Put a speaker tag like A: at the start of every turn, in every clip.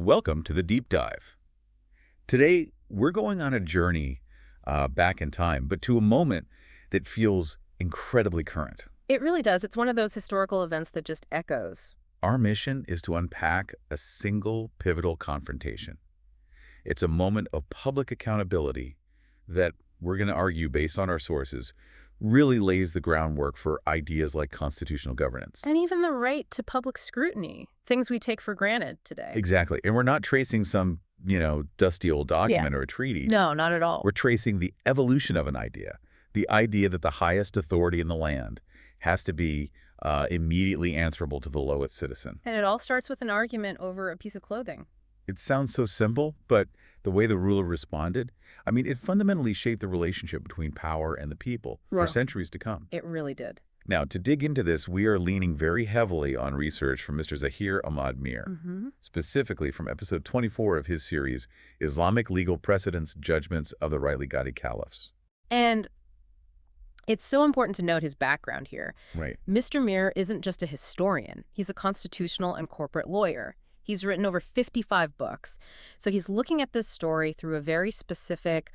A: Welcome to the Deep Dive. Today, we're going on a journey back in time, but to a moment that feels incredibly current.
B: It really does. It's one of those historical events that just echoes.
A: Our mission is to unpack a single pivotal confrontation. It's a moment of public accountability that we're going to argue, based on our sources, really lays the groundwork for ideas like constitutional governance.
B: And even the right to public scrutiny, things we take for granted today.
A: Exactly. And we're not tracing some, dusty old document or a treaty.
B: No, not at all.
A: We're tracing the evolution of an idea, the idea that the highest authority in the land has to be immediately answerable to the lowest citizen.
B: And it all starts with an argument over a piece of clothing.
A: It sounds so simple, but the way the ruler responded, it fundamentally shaped the relationship between power and the people for centuries to come.
B: It really did.
A: Now, to dig into this, we are leaning very heavily on research from Mr. Zahir Ahmad Mir, specifically from episode 24 of his series, Islamic Legal Precedents, Judgments of the Rightly Guided Caliphs.
B: And it's so important to note his background here.
A: Right.
B: Mr. Mir isn't just a historian. He's a constitutional and corporate lawyer. He's written over 55 books. So he's looking at this story through a very specific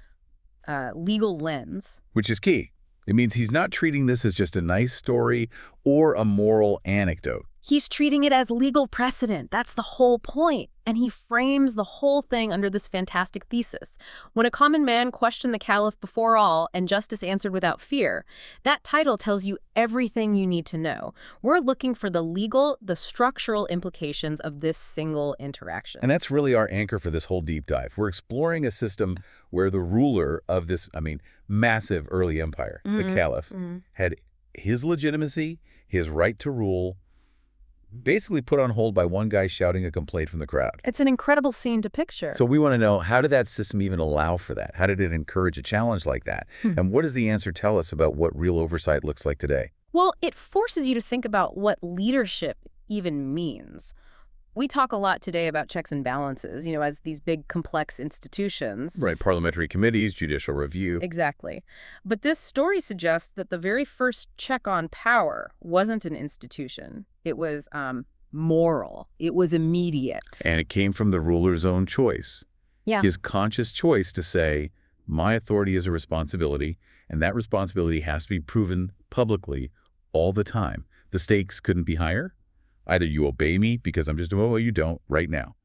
B: legal lens.
A: Which is key. It means he's not treating this as just a nice story or a moral anecdote.
B: He's treating it as legal precedent. That's the whole point. And he frames the whole thing under this fantastic thesis. When a common man questioned the caliph before all and justice answered without fear, that title tells you everything you need to know. We're looking for the legal, the structural implications of this single interaction.
A: And that's really our anchor for this whole deep dive. We're exploring a system where the ruler of this, massive early empire, the caliph, had his legitimacy, his right to rule, basically put on hold by one guy shouting a complaint from the crowd.
B: It's an incredible scene to picture.
A: So we want to know, how did that system even allow for that? How did it encourage a challenge like that? And what does the answer tell us about what real oversight looks like today?
B: Well, it forces you to think about what leadership even means. We talk a lot today about checks and balances, as these big, complex institutions.
A: Right, parliamentary committees, judicial review.
B: Exactly. But this story suggests that the very first check on power wasn't an institution. It was moral. It was immediate.
A: And it came from the ruler's own choice.
B: Yeah.
A: His conscious choice to say, my authority is a responsibility, and that responsibility has to be proven publicly all the time. The stakes couldn't be higher. Either you obey me because I'm just doing what you don't right now.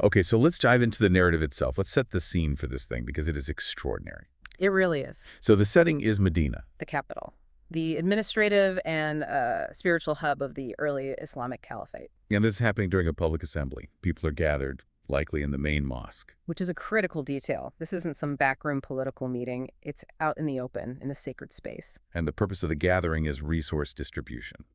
A: Okay, so let's dive into the narrative itself. Let's set the scene for this thing because it is extraordinary.
B: It really is.
A: So the setting is Medina.
B: The capital. The administrative and spiritual hub of the early Islamic caliphate.
A: And this is happening during a public assembly. People are gathered, likely in the main mosque.
B: Which is a critical detail. This isn't some backroom political meeting. It's out in the open, in a sacred space.
A: And the purpose of the gathering is resource distribution.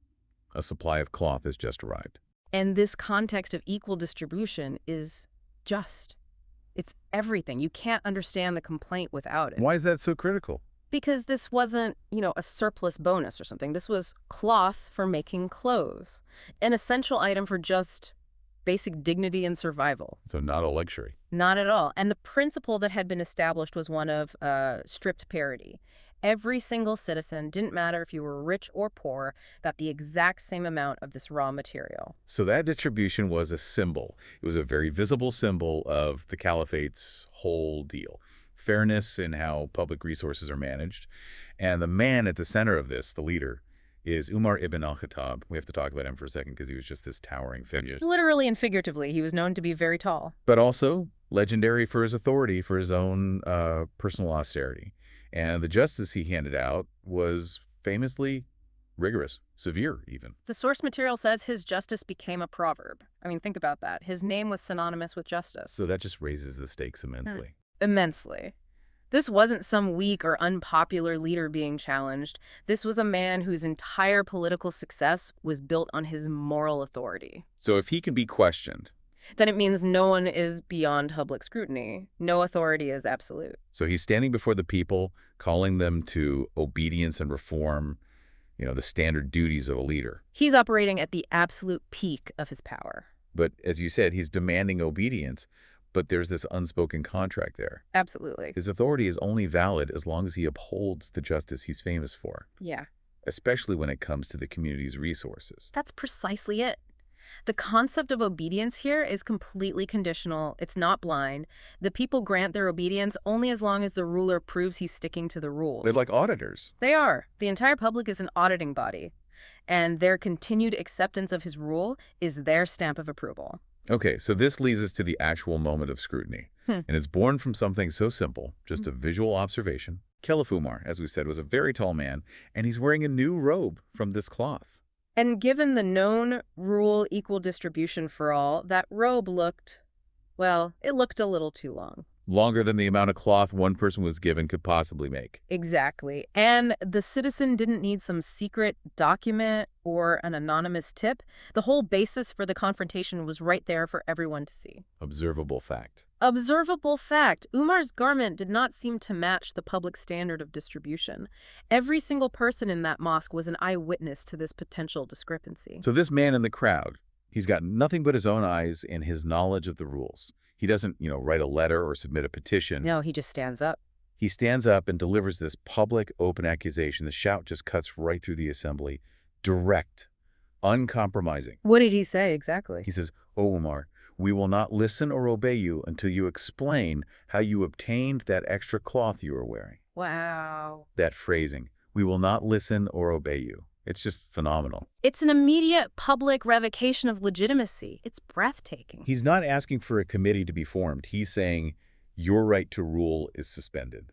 A: A supply of cloth has just arrived.
B: And this context of equal distribution is just. It's everything. You can't understand the complaint without it.
A: Why is that so critical?
B: Because this wasn't, a surplus bonus or something. This was cloth for making clothes. An essential item for just basic dignity and survival.
A: So not a luxury.
B: Not at all. And the principle that had been established was one of strict parity. Every single citizen, didn't matter if you were rich or poor, got the exact same amount of this raw material.
A: So that distribution was a symbol. It was a very visible symbol of the caliphate's whole deal. Fairness in how public resources are managed. And the man at the center of this, the leader, is Umar ibn al-Khattab. We have to talk about him for a second because he was just this towering figure.
B: Literally and figuratively, he was known to be very tall.
A: But also legendary for his authority, for his own personal austerity. And the justice he handed out was famously rigorous, severe even.
B: The source material says his justice became a proverb. Think about that. His name was synonymous with justice.
A: So that just raises the stakes immensely.
B: Immensely. This wasn't some weak or unpopular leader being challenged. This was a man whose entire political success was built on his moral authority.
A: So if he can be questioned,
B: then it means no one is beyond public scrutiny. No authority is absolute.
A: So he's standing before the people, calling them to obedience and reform, the standard duties of a leader.
B: He's operating at the absolute peak of his power.
A: But as you said, he's demanding obedience, but there's this unspoken contract there.
B: Absolutely.
A: His authority is only valid as long as he upholds the justice he's famous for.
B: Yeah.
A: Especially when it comes to the community's resources.
B: That's precisely it. The concept of obedience here is completely conditional. It's not blind. The people grant their obedience only as long as the ruler proves he's sticking to the
A: They're
B: rules.
A: like auditors.
B: They are. The entire public is an auditing body, and their continued acceptance of his rule is their stamp of approval.
A: Okay, so this leads us to the actual moment of scrutiny. And it's born from something so simple, just a visual observation. Caliph Umar, as we said, was a very tall man, and he's wearing a new robe from this cloth.
B: And given the known rule equal distribution for all, that robe looked, well, it looked a little too long.
A: Longer than the amount of cloth one person was given could possibly make.
B: Exactly. And the citizen didn't need some secret document or an anonymous tip. The whole basis for the confrontation was right there for everyone to see.
A: Observable fact.
B: Observable fact, Umar's garment did not seem to match the public standard of distribution. Every single person in that mosque was an eyewitness to this potential discrepancy.
A: So this man in the crowd, he's got nothing but his own eyes and his knowledge of the rules. He doesn't, write a letter or submit a petition.
B: No, he just stands up.
A: He stands up and delivers this public, open accusation. The shout just cuts right through the assembly. Direct, uncompromising.
B: What did he say exactly?
A: He says, "O Umar, we will not listen or obey you until you explain how you obtained that extra cloth you are wearing."
B: Wow.
A: That phrasing, "we will not listen or obey you." It's just phenomenal.
B: It's an immediate public revocation of legitimacy. It's breathtaking.
A: He's not asking for a committee to be formed. He's saying, your right to rule is suspended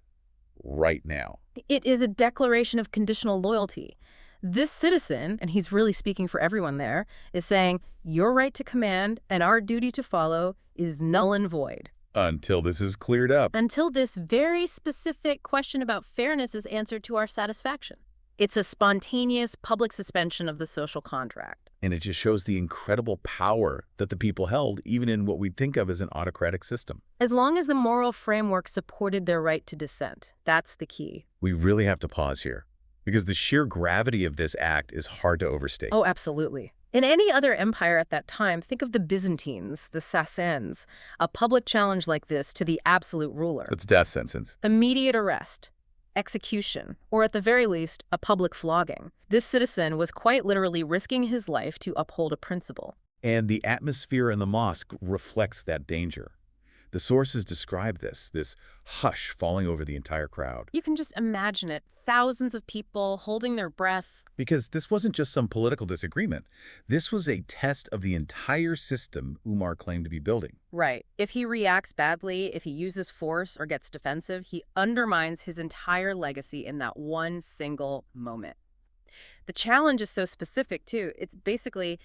A: right now.
B: It is a declaration of conditional loyalty. This citizen, and he's really speaking for everyone there, is saying, your right to command and our duty to follow is null and void.
A: Until this is cleared up.
B: Until this very specific question about fairness is answered to our satisfaction. It's a spontaneous public suspension of the social contract.
A: And it just shows the incredible power that the people held, even in what we'd think of as an autocratic system.
B: As long as the moral framework supported their right to dissent, that's the key.
A: We really have to pause here, because the sheer gravity of this act is hard to overstate.
B: Oh, absolutely. In any other empire at that time, think of the Byzantines, the Sassanids. A public challenge like this to the absolute ruler.
A: That's death sentence.
B: Immediate arrest, execution, or at the very least, a public flogging. This citizen was quite literally risking his life to uphold a principle.
A: And the atmosphere in the mosque reflects that danger. The sources describe this hush falling over the entire crowd.
B: You can just imagine it, thousands of people holding their breath.
A: Because this wasn't just some political disagreement. This was a test of the entire system Umar claimed to be building.
B: Right. If he reacts badly, if he uses force or gets defensive, he undermines his entire legacy in that one single moment. The challenge is so specific, too. It's basically,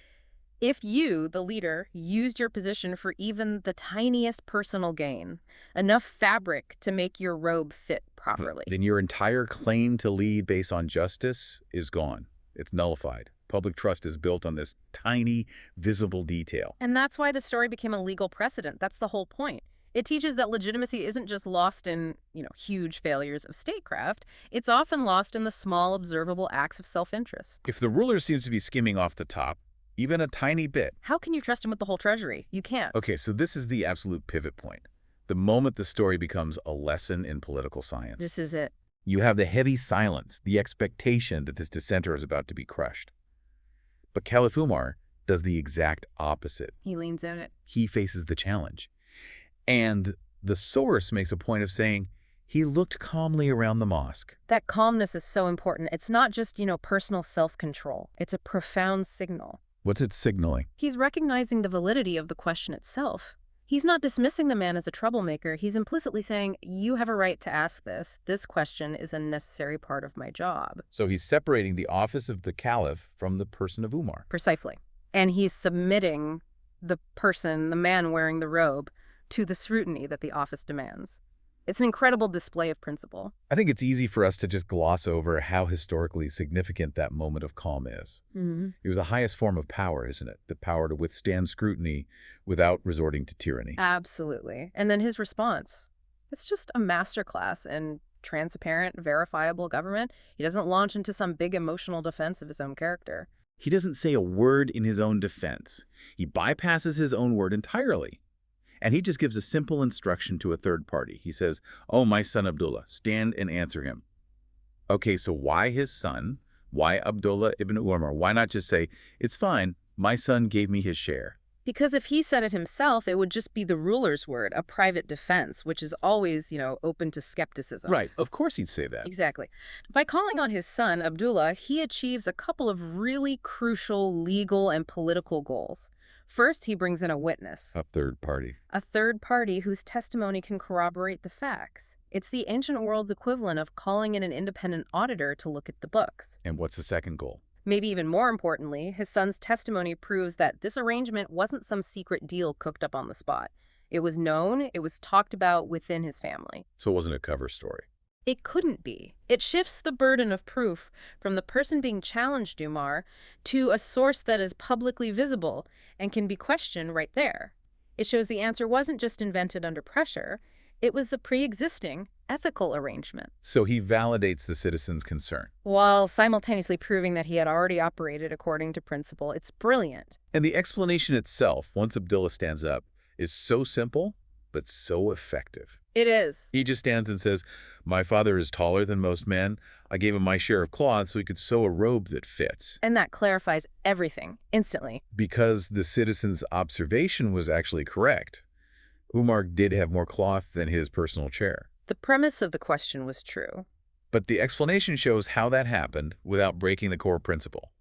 B: if you, the leader, used your position for even the tiniest personal gain, enough fabric to make your robe fit properly,
A: then your entire claim to lead based on justice is gone. It's nullified. Public trust is built on this tiny, visible detail.
B: And that's why the story became a legal precedent. That's the whole point. It teaches that legitimacy isn't just lost in, huge failures of statecraft. It's often lost in the small, observable acts of self-interest.
A: If the ruler seems to be skimming off the top, even a tiny bit.
B: How can you trust him with the whole treasury? You can't.
A: Okay, so this is the absolute pivot point. The moment the story becomes a lesson in political science.
B: This is it.
A: You have the heavy silence, the expectation that this dissenter is about to be crushed. But Caliph Umar does the exact opposite.
B: He leans in it.
A: He faces the challenge. And the source makes a point of saying he looked calmly around the mosque.
B: That calmness is so important. It's not just, personal self-control. It's a profound signal.
A: What's it signaling?
B: He's recognizing the validity of the question itself. He's not dismissing the man as a troublemaker. He's implicitly saying, you have a right to ask this. This question is a necessary part of my job.
A: So he's separating the office of the caliph from the person of Umar.
B: Precisely. And he's submitting the person, the man wearing the robe, to the scrutiny that the office demands. It's an incredible display of principle.
A: I think it's easy for us to just gloss over how historically significant that moment of calm is. It was the highest form of power, isn't it? The power to withstand scrutiny without resorting to tyranny.
B: Absolutely. And then his response. It's just a masterclass in transparent, verifiable government. He doesn't launch into some big emotional defense of his own character.
A: He doesn't say a word in his own defense. He bypasses his own word entirely. And he just gives a simple instruction to a third party. He says, "Oh, my son Abdullah, stand and answer him." Okay, so why his son? Why Abdullah ibn Umar? Why not just say, "It's fine, My son gave me his share.
B: Because if he said it himself, it would just be the ruler's word, a private defense, which is always, open to skepticism.
A: Right, of course he'd say that.
B: Exactly. By calling on his son, Abdullah, he achieves a couple of really crucial legal and political goals. First, he brings in a witness.
A: A third party.
B: A third party whose testimony can corroborate the facts. It's the ancient world's equivalent of calling in an independent auditor to look at the books.
A: And what's the second goal?
B: Maybe even more importantly, his son's testimony proves that this arrangement wasn't some secret deal cooked up on the spot. It was known, it was talked about within his family.
A: So it wasn't a cover story.
B: It couldn't be. It shifts the burden of proof from the person being challenged, Umar, to a source that is publicly visible and can be questioned right there. It shows the answer wasn't just invented under pressure, it was a pre-existing ethical arrangement.
A: So he validates the citizen's concern.
B: While simultaneously proving that he had already operated according to principle. It's brilliant.
A: And the explanation itself, once Abdullah stands up, is so simple, but so effective.
B: It is.
A: He just stands and says, my father is taller than most men. I gave him my share of cloth so he could sew a robe that fits.
B: And that clarifies everything, instantly.
A: Because the citizen's observation was actually correct. Umar did have more cloth than his personal chair.
B: The premise of the question was true.
A: But the explanation shows how that happened without breaking the core principle.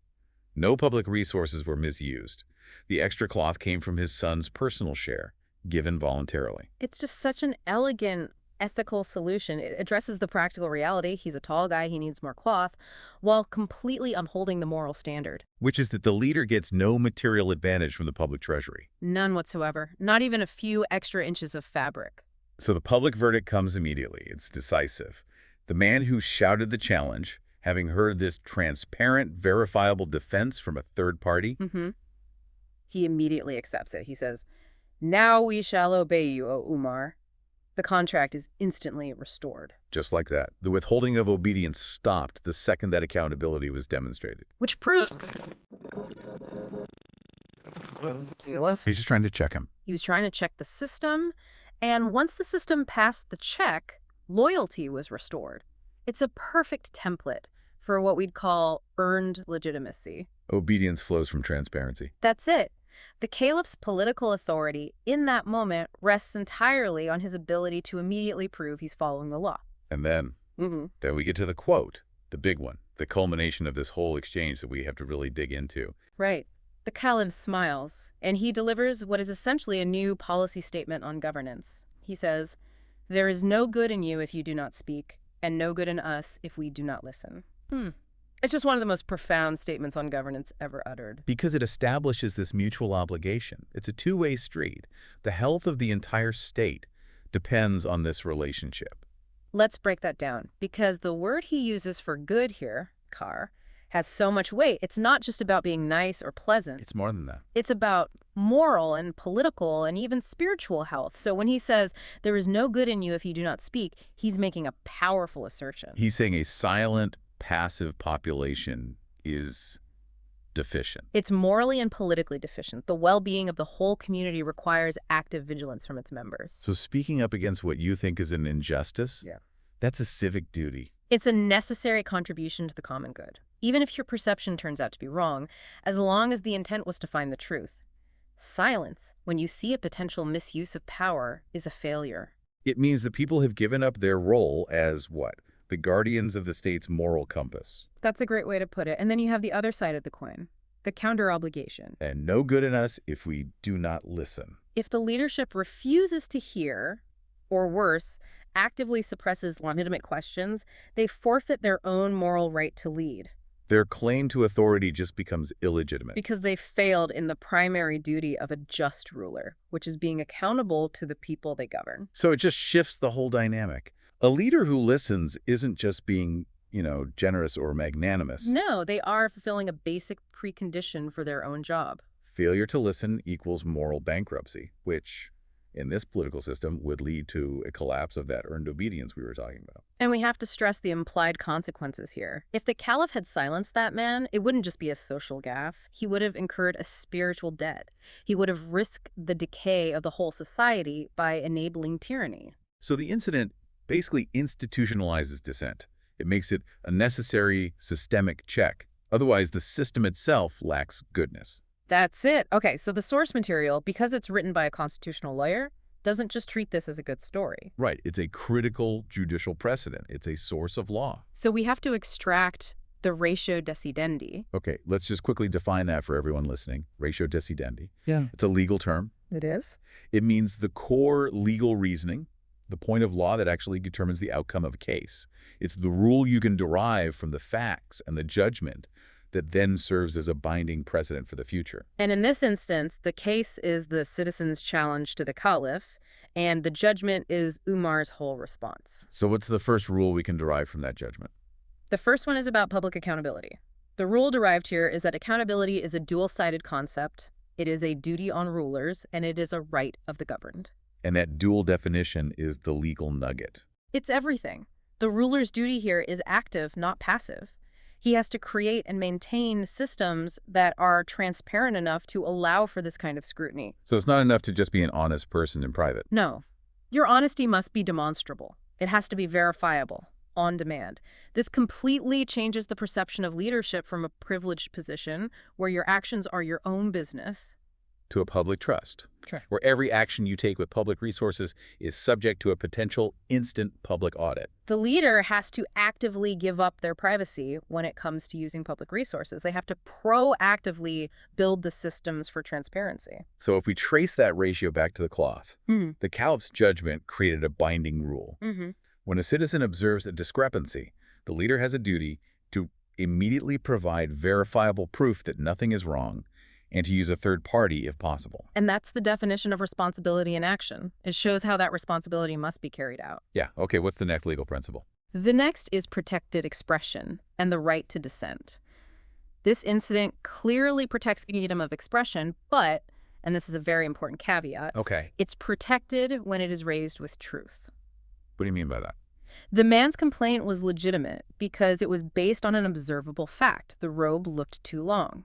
A: No public resources were misused. The extra cloth came from his son's personal share, given voluntarily.
B: It's just such an elegant, ethical solution. It addresses the practical reality. He's a tall guy, he needs more cloth, while completely upholding the moral standard.
A: Which is that the leader gets no material advantage from the public treasury.
B: None whatsoever. Not even a few extra inches of fabric.
A: So the public verdict comes immediately. It's decisive. The man who shouted the challenge, having heard this transparent, verifiable defense from a third party,
B: he immediately accepts it. He says, "Now we shall obey you, O Umar." The contract is instantly restored.
A: Just like that. The withholding of obedience stopped the second that accountability was demonstrated.
B: Which proves
A: He's just trying to check him.
B: he was trying to check the system, and once the system passed the check, loyalty was restored. It's a perfect template for what we'd call earned legitimacy.
A: Obedience flows from transparency.
B: That's it. The caliph's political authority in that moment rests entirely on his ability to immediately prove he's following the law.
A: And then we get to the quote, the big one, the culmination of this whole exchange that we have to really dig into.
B: Right. The caliph smiles, and he delivers what is essentially a new policy statement on governance. He says, "There is no good in you if you do not speak, and no good in us if we do not listen." It's just one of the most profound statements on governance ever uttered.
A: Because it establishes this mutual obligation. It's a two-way street. The health of the entire state depends on this relationship.
B: Let's break that down, because the word he uses for good here, kar, has so much weight. It's not just about being nice or pleasant.
A: It's more than that.
B: It's about moral and political and even spiritual health. So when he says, "There is no good in you if you do not speak," he's making a powerful assertion.
A: He's saying a silent, passive population is deficient.
B: It's morally and politically deficient. The well-being of the whole community requires active vigilance from its members.
A: So speaking up against what you think is an injustice, that's a civic duty.
B: It's a necessary contribution to the common good, even if your perception turns out to be wrong, as long as the intent was to find the truth. Silence, when you see a potential misuse of power, is a failure.
A: It means the people have given up their role as what? The guardians of the state's moral compass.
B: That's a great way to put it. And then you have the other side of the coin, the counter-obligation.
A: And no good in us if we do not listen.
B: If the leadership refuses to hear, or worse, actively suppresses legitimate questions, they forfeit their own moral right to lead.
A: Their claim to authority just becomes illegitimate.
B: Because they failed in the primary duty of a just ruler, which is being accountable to the people they govern.
A: So it just shifts the whole dynamic. A leader who listens isn't just being, generous or magnanimous.
B: No, they are fulfilling a basic precondition for their own job.
A: Failure to listen equals moral bankruptcy, which, in this political system, would lead to a collapse of that earned obedience we were talking about.
B: And we have to stress the implied consequences here. If the caliph had silenced that man, it wouldn't just be a social gaffe. He would have incurred a spiritual debt. He would have risked the decay of the whole society by enabling tyranny.
A: So the incident basically institutionalizes dissent. It makes it a necessary systemic check. Otherwise, the system itself lacks goodness.
B: That's it. Okay, so the source material, because it's written by a constitutional lawyer, doesn't just treat this as a good story.
A: Right. It's a critical judicial precedent. It's a source of law.
B: So we have to extract the ratio decidendi.
A: Okay, let's just quickly define that for everyone listening. Ratio decidendi.
B: Yeah.
A: It's a legal term.
B: It is?
A: It means the core legal reasoning, the point of law that actually determines the outcome of a case. It's the rule you can derive from the facts and the judgment that then serves as a binding precedent for the future.
B: And in this instance, the case is the citizen's challenge to the Caliph, and the judgment is Umar's whole response.
A: So what's the first rule we can derive from that judgment?
B: The first one is about public accountability. The rule derived here is that accountability is a dual-sided concept. It is a duty on rulers, and it is a right of the governed.
A: And that dual definition is the legal nugget.
B: It's everything. The ruler's duty here is active, not passive. He has to create and maintain systems that are transparent enough to allow for this kind of scrutiny.
A: So it's not enough to just be an honest person in private.
B: No. Your honesty must be demonstrable. It has to be verifiable, on demand. This completely changes the perception of leadership from a privileged position where your actions are your own business
A: to a public trust,
B: Correct.
A: where every action you take with public resources is subject to a potential instant public audit.
B: The leader has to actively give up their privacy when it comes to using public resources. They have to proactively build the systems for transparency.
A: So if we trace that ratio back to the cloth, the Caliph's judgment created a binding rule. When a citizen observes a discrepancy, the leader has a duty to immediately provide verifiable proof that nothing is wrong, and to use a third party if possible.
B: And that's the definition of responsibility in action. It shows how that responsibility must be carried out.
A: Yeah, okay, what's the next legal principle?
B: The next is protected expression and the right to dissent. This incident clearly protects freedom of expression, but, and this is a very important caveat, it's protected when it is raised with truth.
A: What do you mean by that?
B: The man's complaint was legitimate because it was based on an observable fact. The robe looked too long.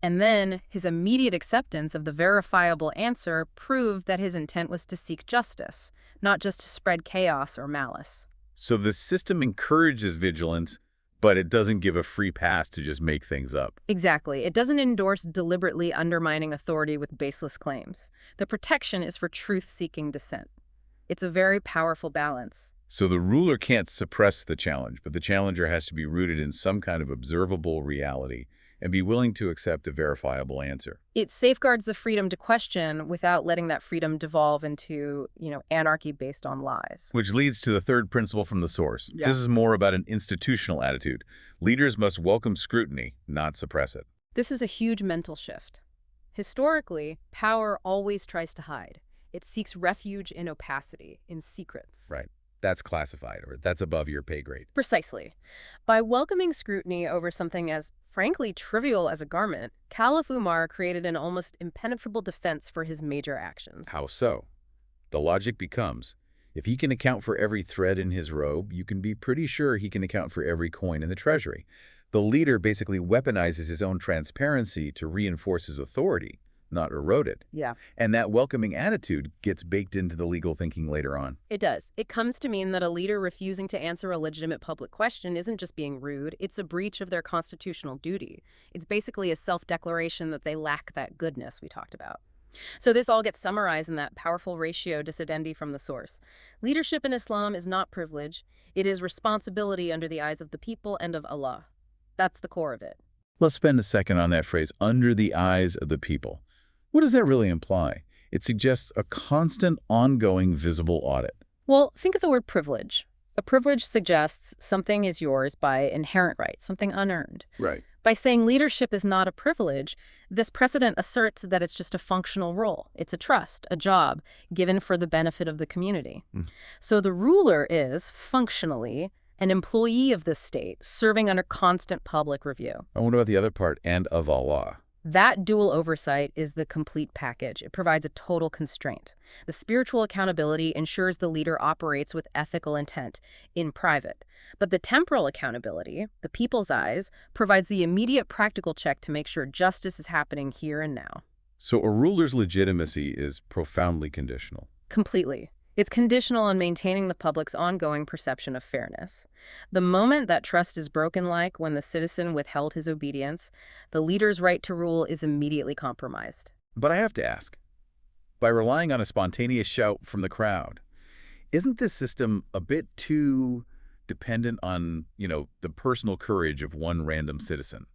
B: And then his immediate acceptance of the verifiable answer proved that his intent was to seek justice, not just to spread chaos or malice.
A: So the system encourages vigilance, but it doesn't give a free pass to just make things up.
B: Exactly. It doesn't endorse deliberately undermining authority with baseless claims. The protection is for truth-seeking dissent. It's a very powerful balance.
A: So the ruler can't suppress the challenge, but the challenger has to be rooted in some kind of observable reality and be willing to accept a verifiable answer.
B: It safeguards the freedom to question without letting that freedom devolve into, anarchy based on lies.
A: Which leads to the third principle from the source. Yeah. This is more about an institutional attitude. Leaders must welcome scrutiny, not suppress it.
B: This is a huge mental shift. Historically, power always tries to hide. It seeks refuge in opacity, in secrets.
A: Right. That's classified, or that's above your pay grade.
B: Precisely. By welcoming scrutiny over something as, frankly, trivial as a garment, Caliph Umar created an almost impenetrable defense for his major actions.
A: How so? The logic becomes, if he can account for every thread in his robe, you can be pretty sure he can account for every coin in the treasury. The leader basically weaponizes his own transparency to reinforce his authority, not erode it.
B: Yeah.
A: And that welcoming attitude gets baked into the legal thinking later on.
B: It does. It comes to mean that a leader refusing to answer a legitimate public question isn't just being rude, it's a breach of their constitutional duty. It's basically a self-declaration that they lack that goodness we talked about. So this all gets summarized in that powerful ratio decidendi from the source. Leadership in Islam is not privilege. It is responsibility under the eyes of the people and of Allah. That's the core of it.
A: Let's spend a second on that phrase, under the eyes of the people. What does that really imply? It suggests a constant, ongoing, visible audit.
B: Well, think of the word privilege. A privilege suggests something is yours by inherent right, something unearned.
A: Right.
B: By saying leadership is not a privilege, this precedent asserts that it's just a functional role. It's a trust, a job, given for the benefit of the community. So the ruler is, functionally, an employee of the state, serving under constant public review.
A: I wonder about the other part, and of Allah.
B: That dual oversight is the complete package. It provides a total constraint. The spiritual accountability ensures the leader operates with ethical intent in private. But the temporal accountability, the people's eyes, provides the immediate practical check to make sure justice is happening here and now.
A: So a ruler's legitimacy is profoundly conditional.
B: Completely. It's conditional on maintaining the public's ongoing perception of fairness. The moment that trust is broken, like when the citizen withheld his obedience, the leader's right to rule is immediately compromised.
A: But I have to ask, by relying on a spontaneous shout from the crowd, isn't this system a bit too dependent on, the personal courage of one random citizen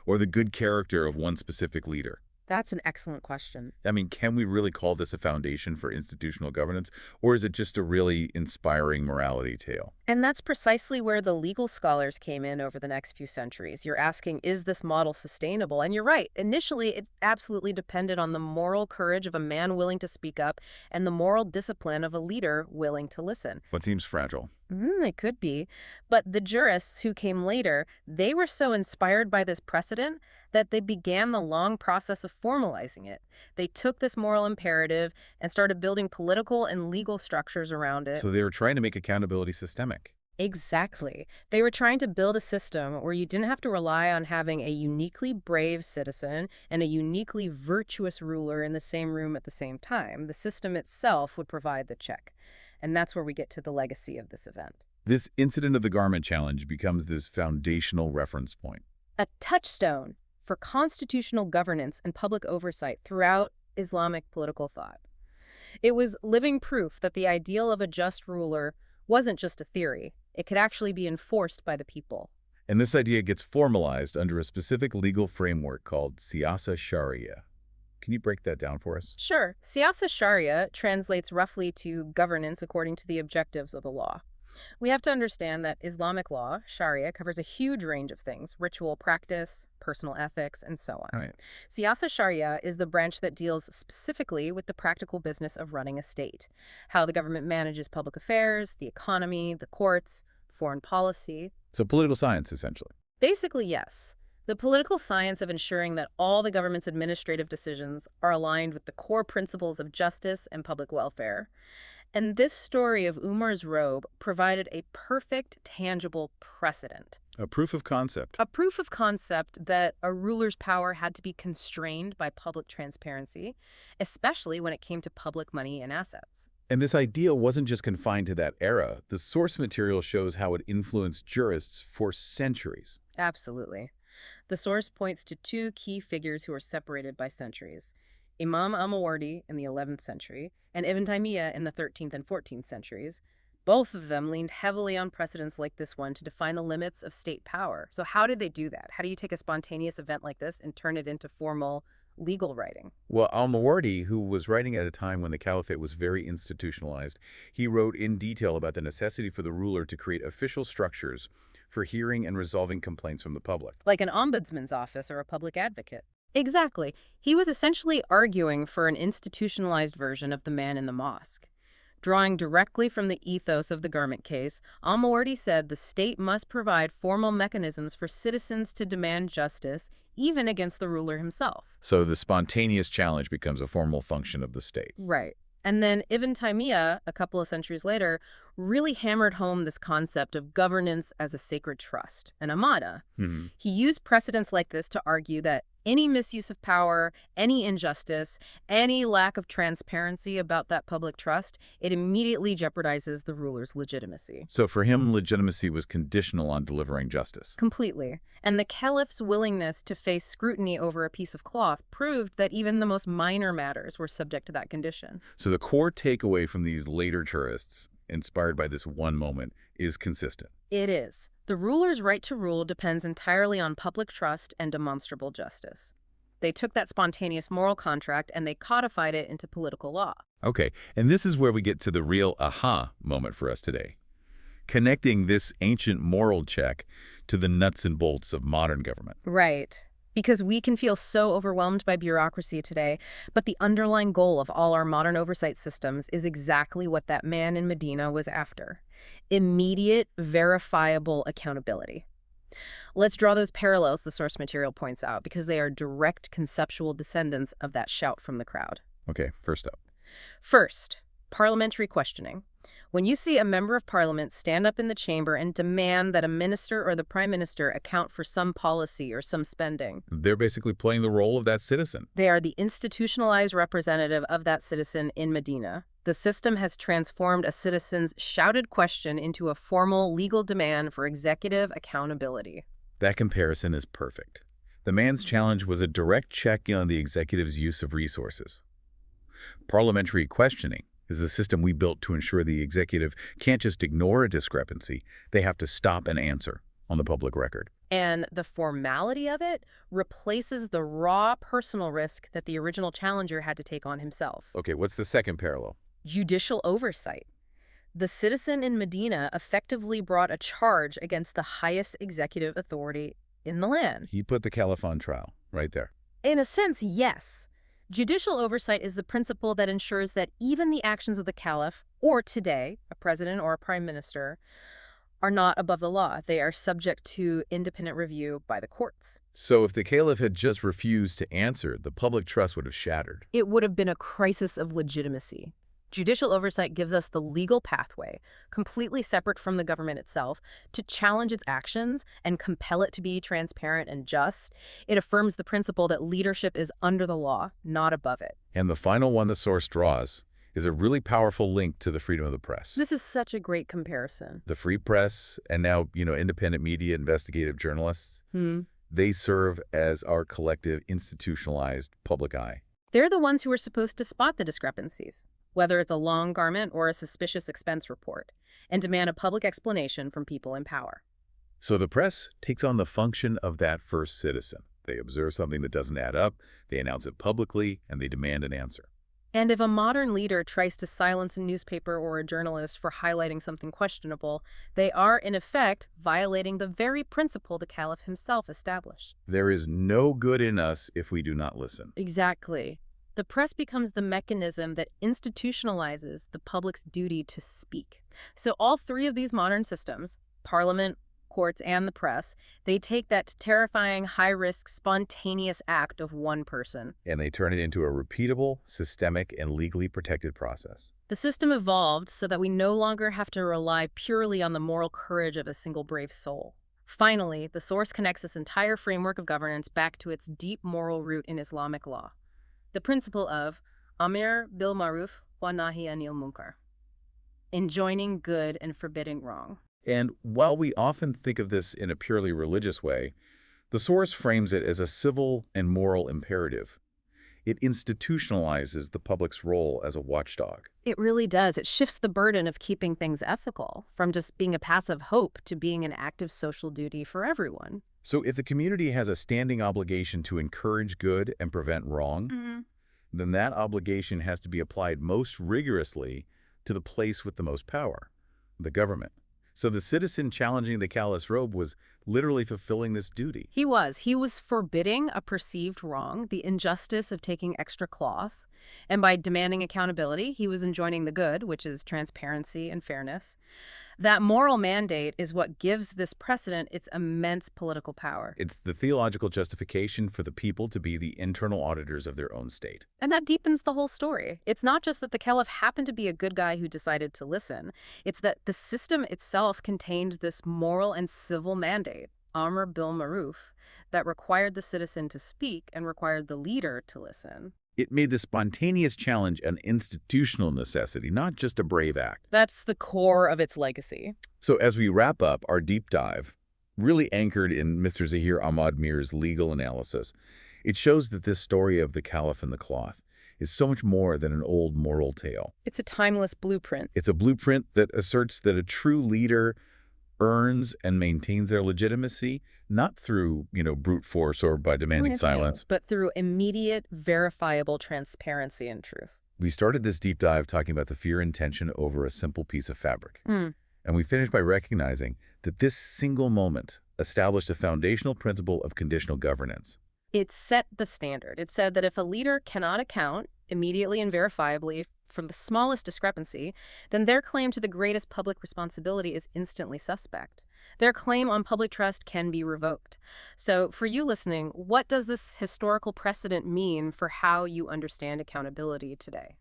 A: or the good character of one specific leader?
B: That's an excellent question.
A: I mean, can we really call this a foundation for institutional governance, or is it just a really inspiring morality tale?
B: And that's precisely where the legal scholars came in over the next few centuries. You're asking, is this model sustainable? And you're right. Initially, it absolutely depended on the moral courage of a man willing to speak up and the moral discipline of a leader willing to listen.
A: What seems fragile?
B: It could be. But the jurists who came later, they were so inspired by this precedent that they began the long process of formalizing it. They took this moral imperative and started building political and legal structures around it.
A: So they were trying to make accountability systemic.
B: Exactly. They were trying to build a system where you didn't have to rely on having a uniquely brave citizen and a uniquely virtuous ruler in the same room at the same time. The system itself would provide the check. And that's where we get to the legacy of this event.
A: This incident of the garment challenge becomes this foundational reference point.
B: A touchstone for constitutional governance and public oversight throughout Islamic political thought. It was living proof that the ideal of a just ruler wasn't just a theory. It could actually be enforced by the people.
A: And this idea gets formalized under a specific legal framework called Siyasa Sharia. Can you break that down for us?
B: Sure. Siyasa Sharia translates roughly to governance according to the objectives of the law. We have to understand that Islamic law, Sharia, covers a huge range of things: ritual practice, personal ethics, and so on.
A: Right.
B: Siyasa Sharia is the branch that deals specifically with the practical business of running a state, how the government manages public affairs, the economy, the courts, foreign policy.
A: So political science, essentially.
B: Basically, yes. The political science of ensuring that all the government's administrative decisions are aligned with the core principles of justice and public welfare. And this story of Umar's robe provided a perfect, tangible precedent.
A: A proof of concept.
B: A proof of concept that a ruler's power had to be constrained by public transparency, especially when it came to public money and assets.
A: And this idea wasn't just confined to that era. The source material shows how it influenced jurists for centuries.
B: Absolutely. The source points to two key figures who are separated by centuries: Imam al-Mawardi in the 11th century and Ibn Taymiyyah in the 13th and 14th centuries. Both of them leaned heavily on precedents like this one to define the limits of state power. So how did they do that? How do you take a spontaneous event like this and turn it into formal legal writing?
A: Well, al-Mawardi, who was writing at a time when the caliphate was very institutionalized, he wrote in detail about the necessity for the ruler to create official structures for hearing and resolving complaints from the public.
B: Like an ombudsman's office or a public advocate. Exactly. He was essentially arguing for an institutionalized version of the man in the mosque. Drawing directly from the ethos of the garment case, al-Mawardi said the state must provide formal mechanisms for citizens to demand justice, even against the ruler himself.
A: So the spontaneous challenge becomes a formal function of the state.
B: Right. And then Ibn Taymiyyah, a couple of centuries later, really hammered home this concept of governance as a sacred trust, an amana. He used precedents like this to argue that any misuse of power, any injustice, any lack of transparency about that public trust, it immediately jeopardizes the ruler's legitimacy.
A: So for him, legitimacy was conditional on delivering justice.
B: Completely. And the caliph's willingness to face scrutiny over a piece of cloth proved that even the most minor matters were subject to that condition.
A: So the core takeaway from these later jurists, inspired by this one moment, is consistent.
B: It is. The ruler's right to rule depends entirely on public trust and demonstrable justice. They took that spontaneous moral contract and they codified it into political law.
A: Okay, and this is where we get to the real aha moment for us today. Connecting this ancient moral check to the nuts and bolts of modern government.
B: Right. Because we can feel so overwhelmed by bureaucracy today, but the underlying goal of all our modern oversight systems is exactly what that man in Medina was after: immediate, verifiable accountability. Let's draw those parallels the source material points out, because they are direct conceptual descendants of that shout from the crowd.
A: Okay, first up.
B: First, parliamentary questioning. When you see a member of parliament stand up in the chamber and demand that a minister or the prime minister account for some policy or some spending,
A: They're basically playing the role of that citizen.
B: they are the institutionalized representative of that citizen in Medina. The system has transformed a citizen's shouted question into a formal legal demand for executive accountability.
A: That comparison is perfect. The man's challenge was a direct check on the executive's use of resources. Parliamentary questioning is the system we built to ensure the executive can't just ignore a discrepancy, they have to stop and answer on the public record.
B: And the formality of it replaces the raw personal risk that the original challenger had to take on himself.
A: Okay, what's the second parallel?
B: Judicial oversight. The citizen in Medina effectively brought a charge against the highest executive authority in the land.
A: He put the caliph on trial, right there.
B: In a sense, yes. Judicial oversight is the principle that ensures that even the actions of the caliph, or today, a president or a prime minister, are not above the law. They are subject to independent review by the courts.
A: So if the caliph had just refused to answer, the public trust would have shattered.
B: It would have been a crisis of legitimacy. Judicial oversight gives us the legal pathway, completely separate from the government itself, to challenge its actions and compel it to be transparent and just. It affirms the principle that leadership is under the law, not above it.
A: And the final one the source draws is a really powerful link to the freedom of the press.
B: This is such a great comparison.
A: The free press and now, independent media, investigative journalists, they serve as our collective institutionalized public eye.
B: They're the ones who are supposed to spot the discrepancies, whether it's a long garment or a suspicious expense report, and demand a public explanation from people in power.
A: So the press takes on the function of that first citizen. They observe something that doesn't add up, they announce it publicly, and they demand an answer.
B: And if a modern leader tries to silence a newspaper or a journalist for highlighting something questionable, they are, in effect, violating the very principle the caliph himself established.
A: There is no good in us if we do not listen.
B: Exactly. The press becomes the mechanism that institutionalizes the public's duty to speak. So all three of these modern systems, parliament, courts, and the press, they take that terrifying, high-risk, spontaneous act of one person.
A: And they turn it into a repeatable, systemic, and legally protected process.
B: The system evolved so that we no longer have to rely purely on the moral courage of a single brave soul. Finally, the source connects this entire framework of governance back to its deep moral root in Islamic law. The principle of Amir bil Ma'ruf wa Nahi anil Munkar, enjoining good and forbidding wrong.
A: And while we often think of this in a purely religious way, the source frames it as a civil and moral imperative. It institutionalizes the public's role as a watchdog.
B: It really does. It shifts the burden of keeping things ethical from just being a passive hope to being an active social duty for everyone.
A: So if the community has a standing obligation to encourage good and prevent wrong, then that obligation has to be applied most rigorously to the place with the most power, the government. So the citizen challenging the caliph's robe was literally fulfilling this duty.
B: He was forbidding a perceived wrong, the injustice of taking extra cloth. And by demanding accountability, he was enjoining the good, which is transparency and fairness. That moral mandate is what gives this precedent its immense political power.
A: It's the theological justification for the people to be the internal auditors of their own state.
B: And that deepens the whole story. It's not just that the caliph happened to be a good guy who decided to listen. It's that the system itself contained this moral and civil mandate, Amr bil Ma'ruf, that required the citizen to speak and required the leader to listen.
A: It made the spontaneous challenge an institutional necessity, not just a brave act.
B: That's the core of its legacy.
A: So as we wrap up our deep dive, really anchored in Mr. Zahir Ahmad Mir's legal analysis, it shows that this story of the Caliph and the cloth is so much more than an old moral tale.
B: It's a timeless blueprint.
A: It's a blueprint that asserts that a true leader earns and maintains their legitimacy, not through, brute force or by demanding silence,
B: but through immediate, verifiable transparency and truth.
A: We started this deep dive talking about the fear and tension over a simple piece of fabric. And we finished by recognizing that this single moment established a foundational principle of conditional governance.
B: It set the standard. It said that if a leader cannot account immediately and verifiably for the smallest discrepancy, then their claim to the greatest public responsibility is instantly suspect. Their claim on public trust can be revoked. So for you listening, what does this historical precedent mean for how you understand accountability today?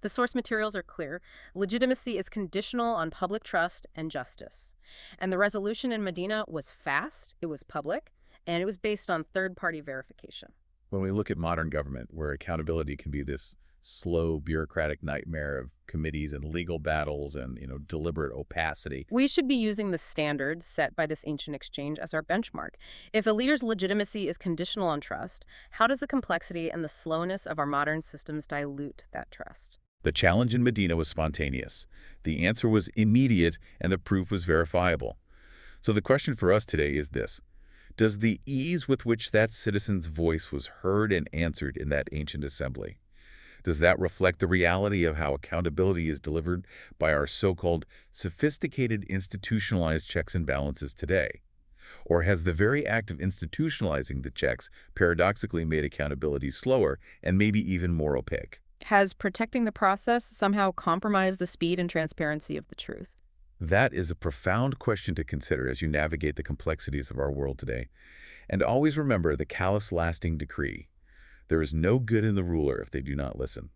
B: The source materials are clear. Legitimacy is conditional on public trust and justice. And the resolution in Medina was fast, it was public, and it was based on third-party verification.
A: When we look at modern government, where accountability can be this slow bureaucratic nightmare of committees and legal battles and, deliberate opacity.
B: We should be using the standards set by this ancient exchange as our benchmark. If a leader's legitimacy is conditional on trust, how does the complexity and the slowness of our modern systems dilute that trust?
A: The challenge in Medina was spontaneous. The answer was immediate, and the proof was verifiable. So the question for us today is this. Does the ease with which that citizen's voice was heard and answered in that ancient assembly, does that reflect the reality of how accountability is delivered by our so-called sophisticated institutionalized checks and balances today? Or has the very act of institutionalizing the checks paradoxically made accountability slower and maybe even more opaque?
B: Has protecting the process somehow compromised the speed and transparency of the truth?
A: That is a profound question to consider as you navigate the complexities of our world today. And always remember the Caliph's lasting decree. There is no good in the ruler if they do not listen.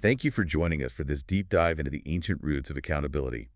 A: Thank you for joining us for this deep dive into the ancient roots of accountability.